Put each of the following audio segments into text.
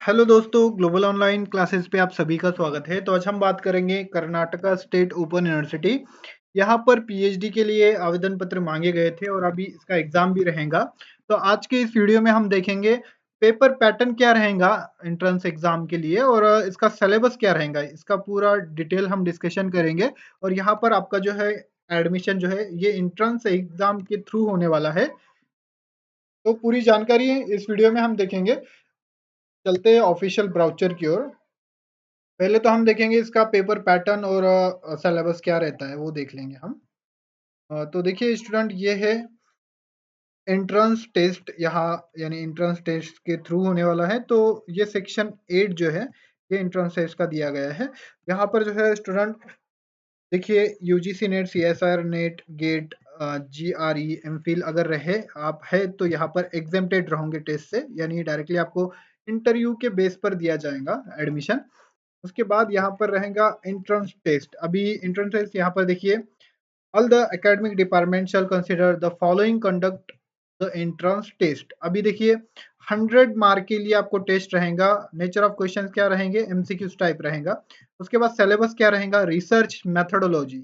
Hello दोस्तों, global online classes पे आप सभी का स्वागत है। तो आज हम बात करेंगे कर्नाटका स्टेट ओपन यूनिवर्सिटी। यहाँ पर पीएचडी के लिए आवेदन पत्र मांगे गए थे और अभी इसका एग्जाम भी रहेगा। तो आज के इस वीडियो में हम देखेंगे पेपर पैटर्न क्या रहेगा एंट्रेंस एग्जाम के लिए और इसका सिलेबस क्या रहेगा, इसका पूरा डिटेल हम डिस्कशन करेंगे। और यहाँ पर आपका जो है एडमिशन जो है ये एंट्रेंस एग्जाम के थ्रू होने वाला है। तो पूरी जानकारी इस वीडियो में हम देखेंगे। चलते हैं ऑफिशियल ब्राउचर की ओर। पहले तो हम देखेंगे इसका पेपर पैटर्न और सिलेबस क्या रहता है वो देख लेंगे हम। तो देखिए स्टूडेंट, ये है एंट्रेंस टेस्ट, यहाँ यानी एंट्रेंस टेस्ट के थ्रू होने वाला है। तो ये सेक्शन 8 जो है ये एंट्रेंस टेस्ट का दिया गया है। यहाँ पर जो है स्टूडेंट देखिए UGC NET, CSR NET, GATE, GRE, MPhil अगर रहे आप है तो यहाँ पर एग्जेम्प्टेड रहोगे टेस्ट से, यानी डायरेक्टली आपको इंटरव्यू के बेस पर दिया जाएगा एडमिशन। उसके बाद यहाँ पर रहेगा एंट्रेंस टेस्ट। अभी एंट्रेंस टेस्ट यहाँ पर देखिए, all the academic department shall consider the following conduct the entrance test. अभी देखिए 100 मार्क के लिए आपको टेस्ट रहेगा। नेचर ऑफ क्वेश्चन क्या रहेंगे, एमसीक्यूज टाइप रहेगा। उसके बाद सिलेबस क्या रहेगा, रिसर्च मेथोडोलॉजी,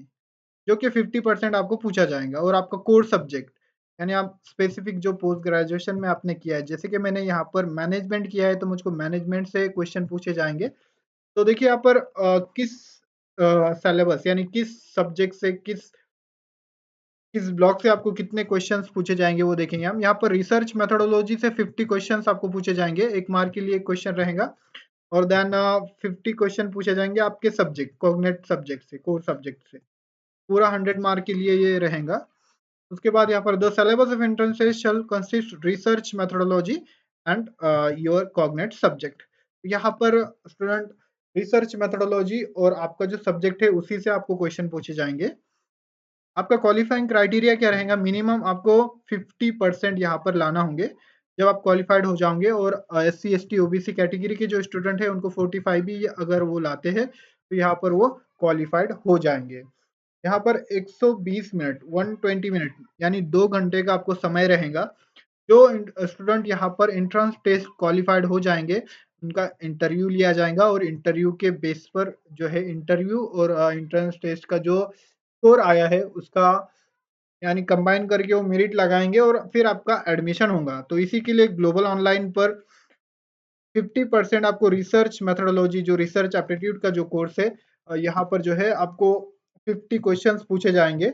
जो कि 50% आपको पूछा जाएगा। और आपका कोर सब्जेक्ट यानी आप स्पेसिफिक जो पोस्ट ग्रेजुएशन में आपने किया है, जैसे कि मैंने यहाँ पर मैनेजमेंट किया है तो मुझको मैनेजमेंट से क्वेश्चन पूछे जाएंगे। तो देखिए यहाँ पर किस सिलेबस यानी किस सब्जेक्ट से किस ब्लॉक से आपको कितने क्वेश्चंस पूछे जाएंगे वो देखेंगे हम। यहाँ पर रिसर्च मेथोडोलॉजी से 50 क्वेश्चंस आपको पूछे जाएंगे, 1 मार्क के लिए एक क्वेश्चन रहेगा। और देन 50 क्वेश्चन पूछे जाएंगे आपके सब्जेक्ट, कॉग्निट सब्जेक्ट से, कोर सब्जेक्ट से। पूरा 100 मार्क के लिए ये रहेगा। उसके बाद यहाँ पर the syllabus of entrance shall consist research methodology and your cognate subject. यहाँ पर स्टूडेंट रिसर्च मेथोडोलॉजी और आपका जो सब्जेक्ट है उसी से आपको क्वेश्चन पूछे जाएंगे। आपका क्वालिफाइंग क्राइटेरिया क्या रहेगा, मिनिमम आपको 50% यहाँ पर लाना होंगे जब आप क्वालिफाइड हो जाओगे। और S C S T OBC category के जो स्टूडेंट है उनको 45 भी अगर वो लाते हैं तो यहाँ पर वो क्वालिफाइड हो जाएंगे। यहाँ पर 120 मिनट 120 मिनट यानी 2 घंटे का आपको समय रहेगा। जो स्टूडेंट यहाँ पर एंट्रेंस टेस्ट क्वालिफाइड हो जाएंगे उनका इंटरव्यू लिया जाएगा और इंटरव्यू के बेस पर जो है इंटरव्यू और एंट्रेंस टेस्ट का जो स्कोर आया है उसका यानी कंबाइन करके वो मेरिट लगाएंगे और फिर आपका एडमिशन होगा। तो इसी के लिए ग्लोबल ऑनलाइन पर 50% आपको रिसर्च मेथोडोलॉजी जो रिसर्च एप्टीट्यूड का जो कोर्स है, यहाँ पर जो है आपको 50 क्वेश्चंस पूछे जाएंगे।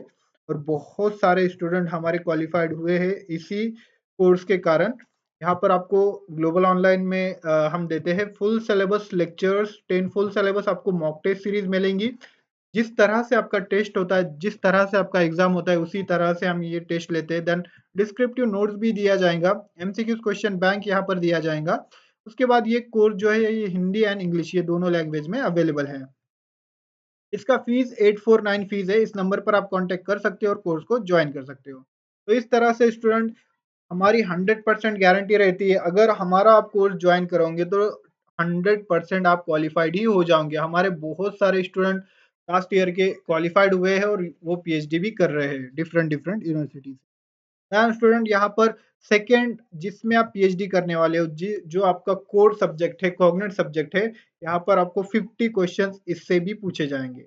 और बहुत सारे स्टूडेंट हमारे क्वालिफाइड हुए हैं इसी कोर्स के कारण। यहाँ पर आपको ग्लोबल ऑनलाइन में हम देते हैं full syllabus lectures, 10 full syllabus आपको मॉक टेस्ट सीरीज मिलेंगी। जिस तरह से आपका टेस्ट होता है, जिस तरह से आपका एग्जाम होता है उसी तरह से हम ये टेस्ट लेते हैं। देन डिस्क्रिप्टिव नोट्स भी दिया जाएगा, एमसीक्यू क्वेश्चन बैंक यहाँ पर दिया जाएगा। उसके बाद ये कोर्स जो है ये हिंदी एंड इंग्लिश ये दोनों लैंग्वेज में अवेलेबल है। इसका फीस 849 फीस है। इस नंबर पर आप कांटेक्ट कर सकते हो और कोर्स को ज्वाइन कर सकते हो। तो इस तरह से स्टूडेंट हमारी 100% गारंटी रहती है, अगर हमारा आप कोर्स ज्वाइन करोगे तो 100% आप क्वालिफाइड ही हो जाओगे। हमारे बहुत सारे स्टूडेंट लास्ट ईयर के क्वालिफाइड हुए हैं और वो पीएचडी भी कर रहे हैं डिफरेंट डिफरेंट यूनिवर्सिटीज। स्टूडेंट यहाँ पर सेकेंड जिसमें आप पीएचडी करने वाले हो, जो आपका कोर सब्जेक्ट है, कॉग्निट सब्जेक्ट है, यहाँ पर आपको 50 क्वेश्चंस इससे भी पूछे जाएंगे।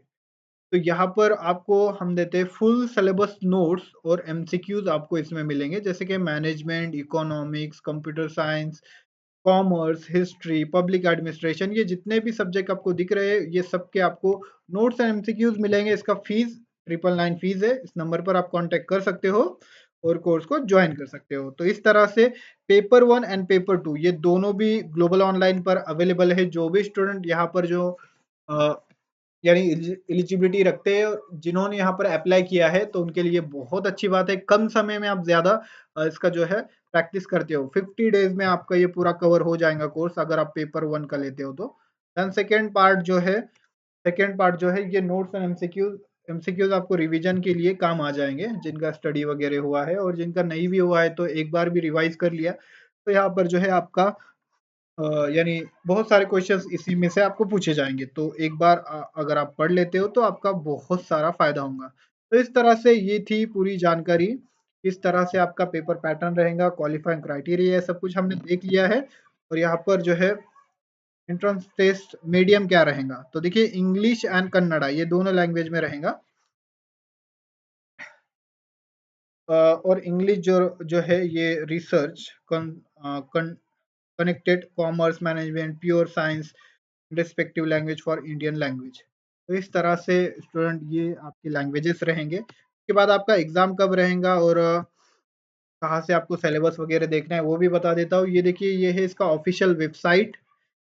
तो यहाँ पर आपको हम देते हैं फुल सिलेबस नोट्स और एमसीक्यूज आपको इसमें मिलेंगे, जैसे कि management, economics, computer science, commerce, history, public administration, ये जितने भी सब्जेक्ट आपको दिख रहे हैं ये सबके आपको नोट्स एंड एमसीक्यूज मिलेंगे। इसका फीस 999 फीस है। इस नंबर पर आप कांटेक्ट कर सकते हो और कोर्स को ज्वाइन कर सकते हो। तो इस तरह से पेपर 1 एंड पेपर 2 ये दोनों भी ग्लोबल ऑनलाइन पर अवेलेबल है। जो भी स्टूडेंट यहाँ पर जो यानी एलिजिबिलिटी रखते हैं और जिन्होंने यहाँ पर अप्लाई किया है तो उनके लिए बहुत अच्छी बात है। कम समय में आप ज्यादा इसका जो है प्रैक्टिस करते हो। 50 डेज में आपका ये पूरा कवर हो जाएगा कोर्स अगर आप पेपर 1 का लेते हो तो। देन सेकेंड पार्ट जो है ये नोट्स एंड एमसीक्यूज। एमसीक्यूज आपको रिवीजन के लिए काम आ जाएंगे, जिनका स्टडी वगैरह हुआ है, और जिनका नहीं भी हुआ है तो एक बार भी रिवाइज कर लिया तो यहाँ पर जो है आपका यानी बहुत सारे क्वेश्चंस इसी में से आपको पूछे जाएंगे। तो एक बार अगर आप पढ़ लेते हो तो आपका बहुत सारा फायदा होगा। तो इस तरह से ये थी पूरी जानकारी। इस तरह से आपका पेपर पैटर्न रहेगा, क्वालिफाइंग क्राइटेरिया सब कुछ हमने देख लिया है। और यहाँ पर जो है एंट्रेंस टेस्ट मीडियम क्या रहेगा? तो देखिए इंग्लिश एंड कन्नड़ा ये दोनों लैंग्वेज में रहेगा। और इंग्लिश जो जो है ये research connected commerce management pure science respective language for Indian language. तो इस तरह से स्टूडेंट ये आपके लैंग्वेजेस रहेंगे। उसके बाद आपका एग्जाम कब रहेगा और कहाँ से आपको सिलेबस वगैरह देखना है वो भी बता देता हूँ। ये देखिए ये है इसका ऑफिशियल वेबसाइट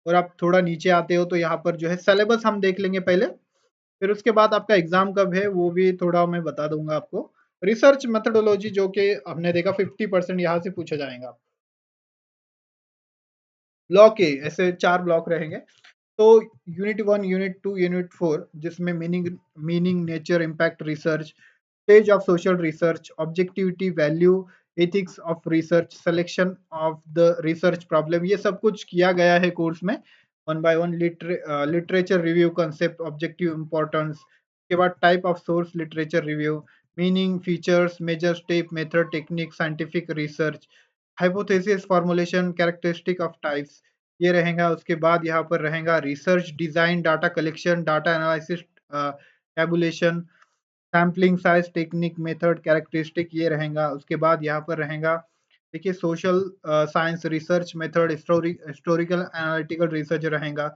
और आप थोड़ा नीचे आते हो तो यहाँ पर जो है सिलेबस हम देख लेंगे पहले, फिर उसके बाद आपका एग्जाम कब है वो भी थोड़ा मैं बता दूंगा आपको। रिसर्च मेथोडोलॉजी जो कि हमने देखा 50% यहाँ से पूछा जाएगा। ब्लॉक ए ऐसे 4 ब्लॉक रहेंगे। तो यूनिट 1, यूनिट 2, यूनिट 4 जिसमें meaning, nature, impact, research, stage of social research, objectivity, value, ethics of research, selection of the research problem, ये सब कुछ किया गया है कोर्स में one by one. Literature review, concept, objective importance, के बाद type of source literature review, meaning, features, major step, method, technique, scientific research, hypothesis, formulation, characteristic of types, ये रहेगा। उसके बाद यहाँ पर रहेगा research design, data collection, data analysis, tabulation, sampling size, technique, method, characteristic, ये रहेगा। उसके बाद यहाँ पर रहेगा देखिए social science research method, historical analytical research रहेगा,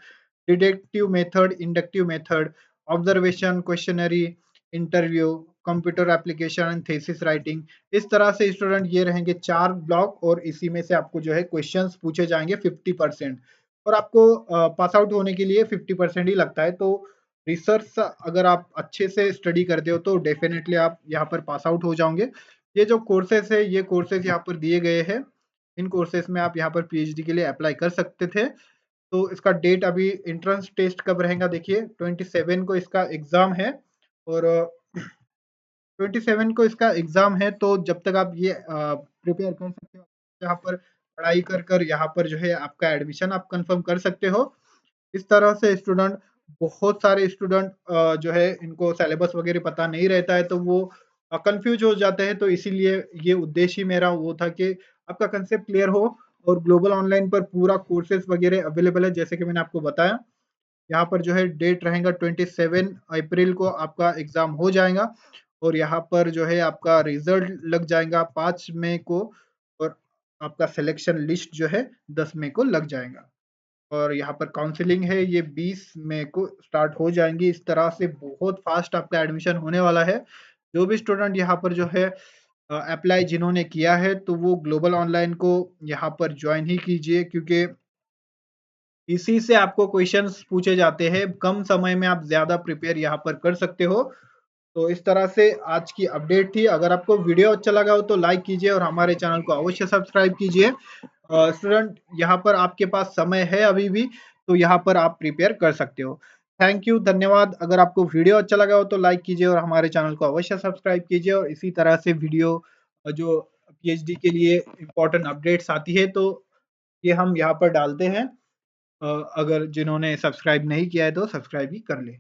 deductive method, inductive method, observation, questionnaire, interview, computer application and thesis writing. इस तरह से स्टूडेंट ये रहेंगे 4 ब्लॉक और इसी में से आपको जो है क्वेश्चंस पूछे जाएंगे 50%। और आपको पास आउट होने के लिए 50% ही लगता है। तो रिसर्च अगर आप अच्छे से स्टडी करते हो तो डेफिनेटली आप यहाँ पर पास आउट हो जाओगे। ये जो कोर्सेज है ये कोर्सेज यहाँ पर दिए गए हैं। इन कोर्सेज में आप यहाँ पर पीएचडी के लिए अप्लाई कर सकते थे। तो इसका डेट अभी एंट्रेंस टेस्ट कब रहेगा देखिए 27 को इसका एग्जाम है। और 27 को इसका एग्जाम है। तो जब तक आप ये प्रिपेयर कर सकते हो यहाँ पर पढ़ाई कर कर यहाँ पर जो है आपका एडमिशन आप कंफर्म कर सकते हो। इस तरह से स्टूडेंट, बहुत सारे स्टूडेंट जो है इनको सिलेबस वगैरह पता नहीं रहता है तो वो कंफ्यूज हो जाते हैं। तो इसीलिए ये उद्देश्य ही मेरा वो था कि आपका कंसेप्ट क्लियर हो। और ग्लोबल ऑनलाइन पर पूरा कोर्सेज वगैरह अवेलेबल है जैसे कि मैंने आपको बताया। यहाँ पर जो है डेट रहेगा 27 अप्रैल को आपका एग्जाम हो जाएगा। और यहाँ पर जो है आपका रिजल्ट लग जाएगा 5 मई को। और आपका सिलेक्शन लिस्ट जो है 10 मई को लग जाएगा। और यहाँ पर काउंसलिंग है ये 20 मई को स्टार्ट हो जाएंगी। इस तरह से बहुत फास्ट आपका एडमिशन होने वाला है। जो भी स्टूडेंट यहाँ पर जो है अप्लाई जिन्होंने किया है तो वो ग्लोबल ऑनलाइन को यहाँ पर ज्वाइन ही कीजिए, क्योंकि इसी से आपको क्वेश्चंस पूछे जाते हैं। कम समय में आप ज्यादा प्रिपेयर यहाँ पर कर सकते हो। तो इस तरह से आज की अपडेट थी। अगर आपको वीडियो अच्छा लगा हो तो लाइक कीजिए और हमारे चैनल को अवश्य सब्सक्राइब कीजिए। स्टूडेंट यहाँ पर आपके पास समय है अभी भी, तो यहाँ पर आप प्रिपेयर कर सकते हो। थैंक यू, धन्यवाद। अगर आपको वीडियो अच्छा लगा हो तो लाइक कीजिए और हमारे चैनल को अवश्य सब्सक्राइब कीजिए। और इसी तरह से वीडियो जो पीएचडी के लिए इम्पोर्टेंट अपडेट्स आती है तो ये हम यहाँ पर डालते हैं। अगर जिन्होंने सब्सक्राइब नहीं किया है तो सब्सक्राइब ही कर ले।